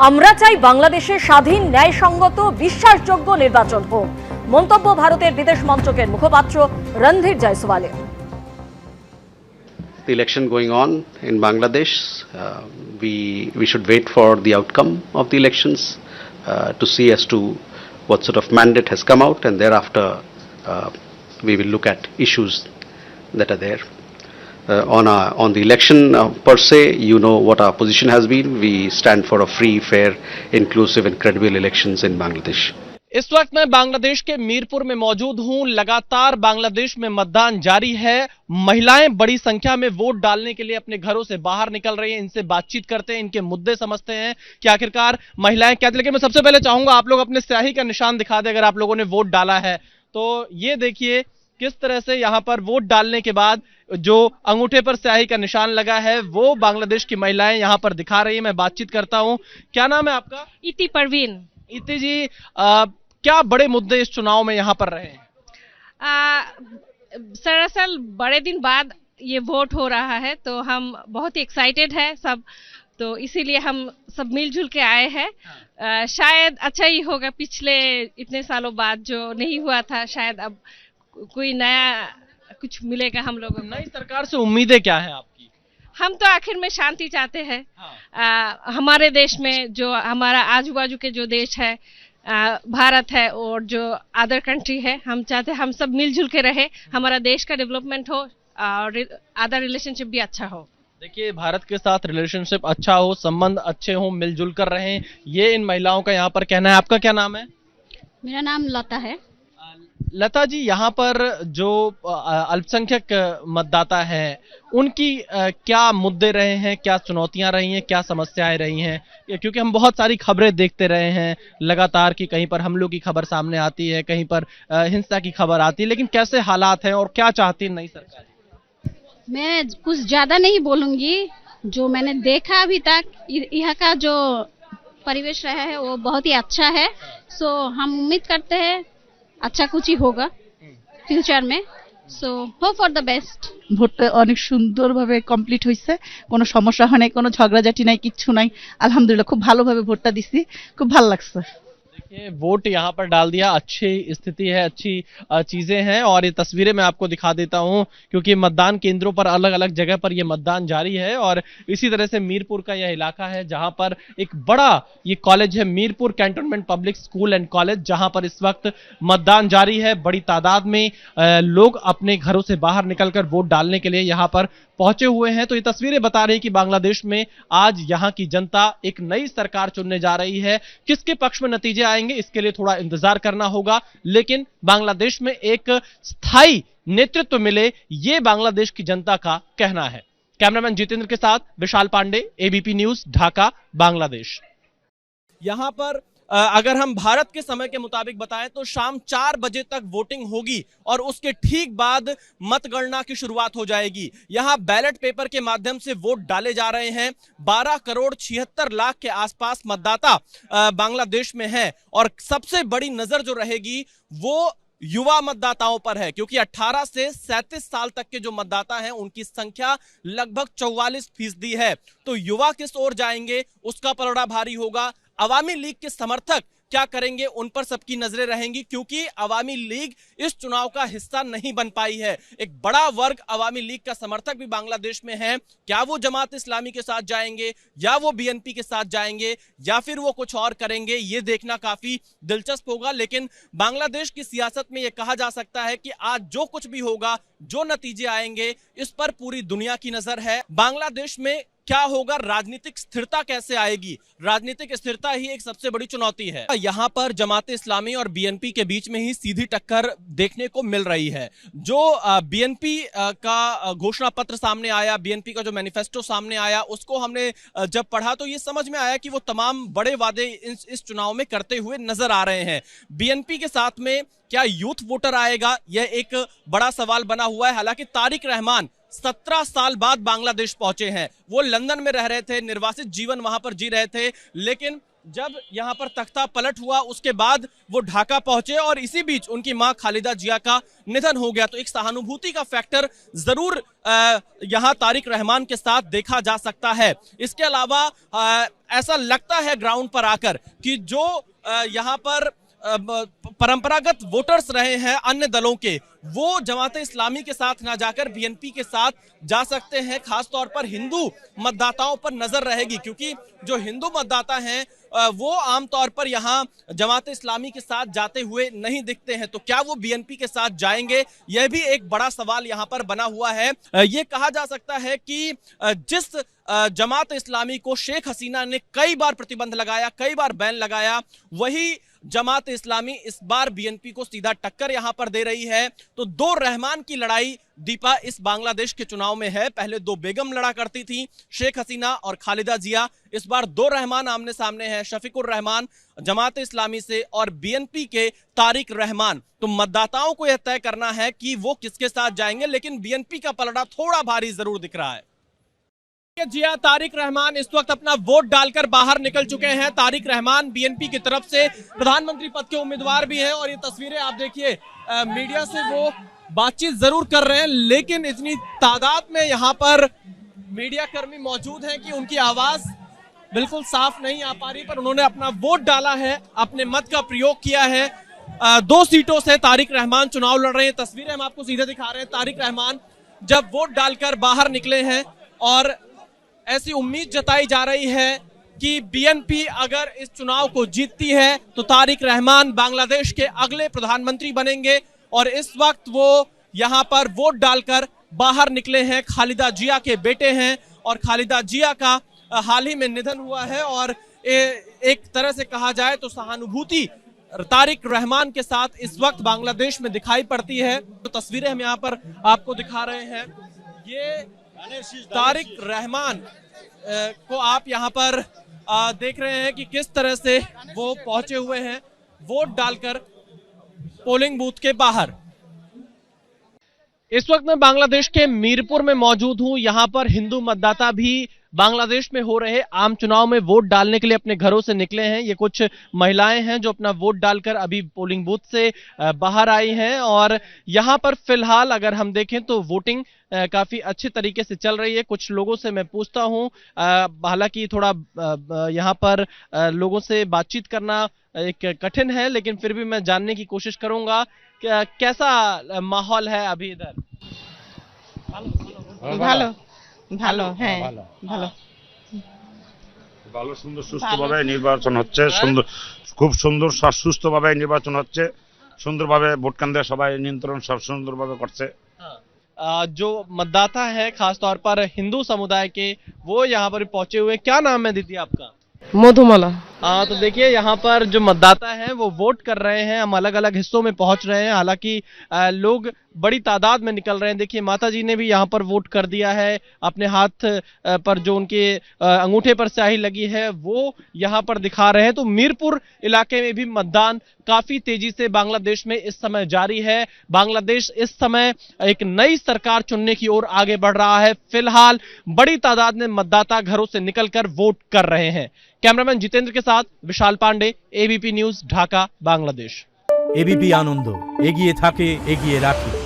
আমরা চাই বাংলাদেশে স্বাধীন ন্যায়সঙ্গত বিশ্বাসযোগ্য নির্বাচন হোক, মন্তব্য ভারতের বিদেশ মন্ত্রকের মুখপাত্র Randhir জয়সওয়ালের। The election going on in Bangladesh, we should wait for the outcome of the elections to see as to what sort of mandate has come out, and thereafter we will look at issues that are there. On the election per se, you know what our position has been. We stand for a free, fair, inclusive and credible elections in Bangladesh. इस वक्त मैं बांग्लादेश के मीरपुर में मौजूद हूं। लगातार बांग्लादेश में मतदान जारी है। महिलाएं बड़ी संख्या में वोट डालने के लिए अपने घरों से बाहर निकल रही हैं। इनसे बातचीत करते हैं, इनके मुद्दे समझते हैं कि आखिरकार महिलाएं क्या। लेकिन मैं सबसे पहले चाहूंगा आप लोग अपने स्याही का निशान दिखा दें अगर आप लोगों ने वोट डाला है तो। ये देखिए किस तरह से यहां पर वोट डालने के बाद जो अंगूठे पर स्याही का निशान लगा है वो बांग्लादेश की महिलाएं यहां पर दिखा रही है। मैं बातचीत करता हूं। क्या नाम है आपका? इति परवीन। इति जी, क्या बड़े मुद्दे इस चुनाव में यहाँ पर रहे हैं? दरअसल बड़े दिन बाद ये वोट हो रहा है तो हम बहुत ही एक्साइटेड है सब, तो इसीलिए हम सब मिलजुल के आए हैं। शायद अच्छा ही होगा, पिछले इतने सालों बाद जो नहीं हुआ था, शायद अब कोई नया कुछ मिलेगा हम लोगों को। नई सरकार से उम्मीदें क्या है आपकी? हम तो आखिर में शांति चाहते हैं। हमारे देश में जो हमारा आजू बाजू के जो देश है, भारत है और जो अदर कंट्री है, हम चाहते हैं हम सब मिलजुल के रहे, हमारा देश का डेवलपमेंट हो और अदर रिलेशनशिप भी अच्छा हो। देखिए, भारत के साथ रिलेशनशिप अच्छा हो, संबंध अच्छे हो, मिलजुल कर रहें, ये इन महिलाओं का यहाँ पर कहना है। आपका क्या नाम है? मेरा नाम लता है। लता जी, यहाँ पर जो अल्पसंख्यक मतदाता हैं उनकी क्या मुद्दे रहे हैं, क्या चुनौतियां रही हैं, क्या समस्याएं रही हैं? क्योंकि हम बहुत सारी खबरें देखते रहे हैं लगातार कि कहीं पर हमलों की खबर सामने आती है, कहीं पर हिंसा की खबर आती है, लेकिन कैसे हालात हैं और क्या चाहती है नई सरकार? मैं कुछ ज्यादा नहीं बोलूंगी, जो मैंने देखा अभी तक यहाँ का जो परिवेश रहा है वो बहुत ही अच्छा है। सो हम उम्मीद करते हैं अच्छा कुछ ही होगा ফিউচার में। So hope for the best. ভোটটা অনেক সুন্দরভাবে কমপ্লিট হয়েছে, কোনো সমস্যা হয় নাই, কোনো ঝগড়াঝাটি নাই, কিচ্ছু নাই। আলহামদুলিল্লাহ খুব ভালোভাবে ভোটটা দিছি, খুব ভালো লাগছে। देखिए, वोट यहाँ पर डाल दिया, अच्छी स्थिति है, अच्छी चीजें हैं। और ये तस्वीरें मैं आपको दिखा देता हूँ क्योंकि मतदान केंद्रों पर अलग अलग जगह पर ये मतदान जारी है। और इसी तरह से मीरपुर का यह इलाका है जहां पर एक बड़ा ये कॉलेज है, Mirpur cantonment public school and college, जहां पर इस वक्त मतदान जारी है। बड़ी तादाद में लोग अपने घरों से बाहर निकलकर वोट डालने के लिए यहाँ पर पहुंचे हुए हैं। तो ये तस्वीरें बता रही कि बांग्लादेश में आज यहाँ की जनता एक नई सरकार चुनने जा रही है। किसके पक्ष में नतीजे आएंगे इसके लिए थोड़ा इंतजार करना होगा, लेकिन बांग्लादेश में एक स्थायी नेतृत्व मिले, ये बांग्लादेश की जनता का कहना है। कैमरामैन जितेंद्र के साथ विशाल पांडे, एबीपी न्यूज, ढाका, बांग्लादेश। यहां पर अगर हम भारत के समय के मुताबिक बताएं तो शाम 4 बजे तक वोटिंग होगी और उसके ठीक बाद मतगणना की शुरुआत हो जाएगी। यहां बैलेट पेपर के माध्यम से वोट डाले जा रहे हैं। 12 करोड़ 76 लाख के आसपास मतदाता बांग्लादेश में हैं और सबसे बड़ी नजर जो रहेगी वो युवा मतदाताओं पर है, क्योंकि 18 से 37 साल तक के जो मतदाता हैं उनकी संख्या लगभग 44% है। तो युवा किस ओर जाएंगे उसका पलड़ा भारी होगा। अवामी लीग के समर्थक क्या करेंगे उन पर सबकी नजरें रहेंगी, क्योंकि अवामी लीग इस चुनाव का हिस्सा नहीं बन पाई है। एक बड़ा वर्ग अवामी लीग का समर्थक भी बांग्लादेश में है। क्या वो जमात इस्लामी के साथ जाएंगे या वो बीएनपी के साथ जाएंगे या फिर वो कुछ और करेंगे, ये देखना काफी दिलचस्प होगा। लेकिन बांग्लादेश की सियासत में ये कहा जा सकता है कि आज जो कुछ भी होगा, जो नतीजे आएंगे, इस पर पूरी दुनिया की नजर है। बांग्लादेश में क्या होगा, राजनीतिक स्थिरता कैसे आएगी, राजनीतिक स्थिरता ही एक सबसे बड़ी चुनौती है। यहाँ पर जमात इस्लामी और बीएनपी के बीच में ही सीधी टक्कर देखने को मिल रही है। जो बीएनपी का घोषणा पत्र सामने आया, बीएनपी का जो मैनिफेस्टो सामने आया, उसको हमने जब पढ़ा तो ये समझ में आया कि वो तमाम बड़े वादे इस चुनाव में करते हुए नजर आ रहे हैं। बीएनपी के साथ में क्या यूथ वोटर आएगा, यह एक बड़ा सवाल बना हुआ है। हालांकि तारिक रहमान 17 साल बाद बांग्लादेश पहुंचे हैं। वो लंदन में रह रहे थे, निर्वासित जीवन वहां पर जी रहे थे, लेकिन जब यहाँ पर तख्ता पलट हुआ उसके बाद वो ढाका पहुंचे और इसी बीच उनकी मां खालिदा जिया का निधन हो गया। तो एक सहानुभूति का फैक्टर जरूर यहाँ तारिक रहमान के साथ देखा जा सकता है। इसके अलावा ऐसा लगता है ग्राउंड पर आकर कि जो यहाँ पर परंपरागत वोटर्स रहे हैं अन्य दलों के, वो जमाते इस्लामी के साथ ना जाकर बीएनपी के साथ जा सकते हैं। खास तौर पर हिंदू मतदाताओं पर नजर रहेगी, क्योंकि जो हिंदू मतदाता हैं वो आमतौर पर यहाँ जमाते इस्लामी के साथ जाते हुए नहीं दिखते हैं। तो क्या वो बीएनपी के साथ जाएंगे, यह भी एक बड़ा सवाल यहाँ पर बना हुआ है। ये कहा जा सकता है कि जिस जमात इस्लामी को शेख हसीना ने कई बार प्रतिबंध लगाया, कई बार बैन लगाया, वही जमात इस्लामी इस बार बीएनपी को सीधा टक्कर यहां पर दे रही है। तो दो रहमान की लड़ाई दीपा इस बांग्लादेश के चुनाव में है। पहले दो बेगम लड़ा करती थी, शेख हसीना और खालिदा जिया। इस बार दो रहमान आमने सामने हैं, शफीकुर रहमान जमात इस्लामी से और बीएनपी के तारिक रहमान। तो मतदाताओं को यह तय करना है कि वो किसके साथ जाएंगे, लेकिन बीएनपी का पलड़ा थोड़ा भारी जरूर दिख रहा है। जिया तारिक रहमान इस वक्त अपना वोट डालकर बाहर निकल चुके हैं। तारिक रहमान बीएनपी की तरफ से प्रधानमंत्री पद के उम्मीदवार भी हैं और ये तस्वीरें आप देखिए, मीडिया से वो बातचीत जरूर कर रहे हैं, लेकिन इतनी तादाद में यहाँ पर मीडिया कर्मी मौजूद हैं कि उनकी आवाज बिल्कुल साफ नहीं आ पा रही। पर उन्होंने अपना वोट डाला है, अपने मत का प्रयोग किया है। 2 सीटों से तारिक रहमान चुनाव लड़ रहे हैं। तस्वीरें हम आपको सीधे दिखा रहे हैं। तारिक रहमान जब वोट डालकर बाहर निकले हैं और ऐसी उम्मीद जताई जा रही है कि बीएनपी अगर इस चुनाव को जीतती है तो तारिक रहमान बांग्लादेश के अगले प्रधानमंत्री बनेंगे। और इस वक्त वो यहाँ पर वोट डालकर बाहर निकले हैं। खालिदा जिया के बेटे हैं और खालिदा जिया का हाल ही में निधन हुआ है और एक तरह से कहा जाए तो सहानुभूति तारिक रहमान के साथ इस वक्त बांग्लादेश में दिखाई पड़ती है। तो तस्वीरें हम यहाँ पर आपको दिखा रहे हैं। ये तारिक रहमान को आप यहाँ पर देख रहे हैं कि किस तरह से वो पहुंचे हुए हैं वोट डालकर पोलिंग बूथ के बाहर। इस वक्त मैं बांग्लादेश के मीरपुर में मौजूद हूं। यहाँ पर हिंदू मतदाता भी बांग्लादेश में हो रहे आम चुनाव में वोट डालने के लिए अपने घरों से निकले हैं। ये कुछ महिलाएं हैं जो अपना वोट डालकर अभी पोलिंग बूथ से बाहर आई हैं और यहाँ पर फिलहाल अगर हम देखें तो वोटिंग काफी अच्छे तरीके से चल रही है। कुछ लोगों से मैं पूछता हूं, हालांकि थोड़ा यहाँ पर लोगों से बातचीत करना एक कठिन है, लेकिन फिर भी मैं जानने की कोशिश करूंगा कैसा माहौल है अभी इधर। ভালো ভালো হ্যাঁ ভালো ভালো সুন্দর সুষ্ঠুভাবে নির্বাচন হচ্ছে, সুন্দর খুব সুন্দর সুষ্ঠুভাবে নির্বাচন হচ্ছে, সুন্দরভাবে ভোট কেন্দ্রে সবাই নিয়ন্ত্রণ সব সুন্দরভাবে করছে। जो मतदाता है खास तौर पर हिंदू समुदाय के, वो यहाँ पर पहुंचे हुए। क्या नाम है दीदी आपका? मधुमाला। तो देखिए यहाँ पर जो मतदाता हैं वो वोट कर रहे हैं। हम अलग अलग हिस्सों में पहुंच रहे हैं, हालांकि लोग बड़ी तादाद में निकल रहे हैं। देखिए माता जी ने भी यहाँ पर वोट कर दिया है। अपने हाथ पर जो उनके अंगूठे पर स्याही लगी है वो यहाँ पर दिखा रहे हैं। तो मीरपुर इलाके में भी मतदान काफी तेजी से बांग्लादेश में इस समय जारी है। बांग्लादेश इस समय एक नई सरकार चुनने की ओर आगे बढ़ रहा है। फिलहाल बड़ी तादाद में मतदाता घरों से निकलकर वोट कर रहे हैं। कैमरामैन जितेंद्र के साथ Vishal Pandey, ABP news, Dhaka, Bangladesh. ABP Ananda एगिए थाके एगिए राखी।